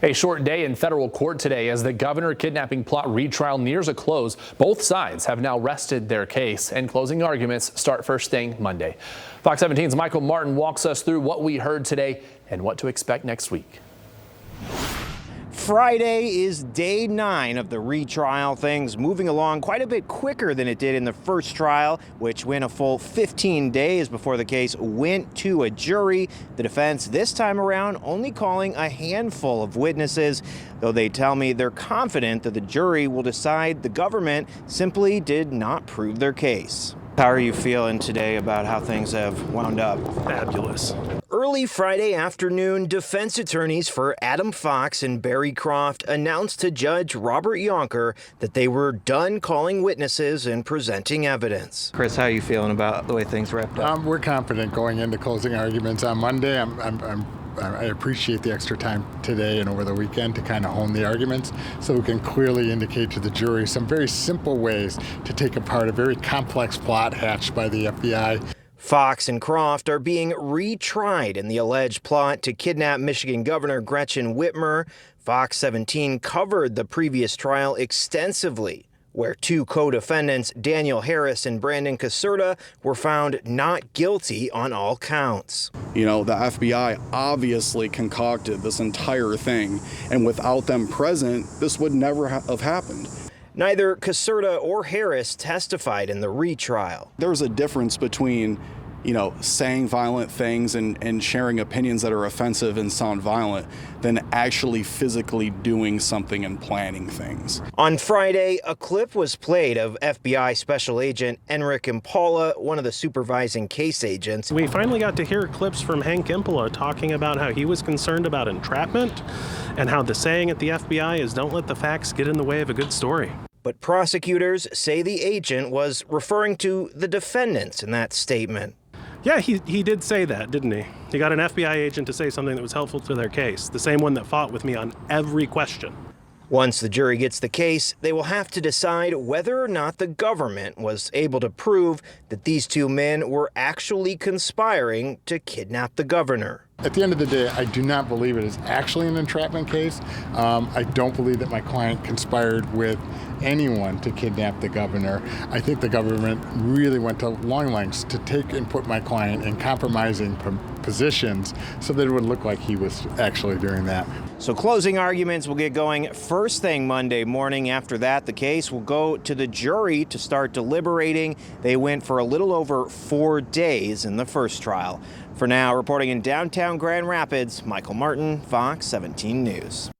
A short day in federal court today as the Governor kidnapping plot retrial nears a close. Both sides have now rested their case, and closing arguments start first thing Monday. Fox 17's Michael Martin walks us through what we heard today and what to expect next week. Friday is day 9 of the retrial. Things moving along quite a bit quicker than it did in the first trial, which went a full 15 days before the case went to a jury. The defense this time around only calling a handful of witnesses, though they tell me they're confident that the jury will decide the government simply did not prove their case. How are you feeling today about how things have wound up? Fabulous. Early Friday afternoon, defense attorneys for Adam Fox and Barry Croft announced to Judge Robert Yonker that they were done calling witnesses and presenting evidence. Chris, how are you feeling about the way things wrapped up? We're confident going into closing arguments on Monday. I appreciate the extra time today and over the weekend to kind of hone the arguments so we can clearly indicate to the jury some very simple ways to take apart a very complex plot hatched by the FBI. Fox and Croft are being retried in the alleged plot to kidnap Michigan Governor Gretchen Whitmer. Fox 17 covered the previous trial extensively, where 2 co-defendants, Daniel Harris and Brandon Caserta, were found not guilty on all counts. You know, the FBI obviously concocted this entire thing, and without them present, this would never have happened. Neither Caserta or Harris testified in the retrial. There's a difference between, saying violent things and sharing opinions that are offensive and sound violent than actually physically doing something and planning things. On Friday, a clip was played of FBI Special Agent Enric Impala, one of the supervising case agents. We finally got to hear clips from Hank Impala talking about how he was concerned about entrapment and how the saying at the FBI is don't let the facts get in the way of a good story. But prosecutors say the agent was referring to the defendants in that statement. Yeah, he did say that, didn't he? He got an FBI agent to say something that was helpful to their case, the same one that fought with me on every question. Once the jury gets the case, they will have to decide whether or not the government was able to prove that these 2 men were actually conspiring to kidnap the governor. At the end of the day, I do not believe it is actually an entrapment case. I don't believe that my client conspired with anyone to kidnap the governor. I think the government really went to long lengths to take and put my client in compromising positions so that it would look like he was actually doing that. So closing arguments will get going first thing Monday morning. After that, the case will go to the jury to start deliberating. They went for a little over 4 days in the first trial. For now, reporting in downtown Grand Rapids, Michael Martin, Fox 17 News.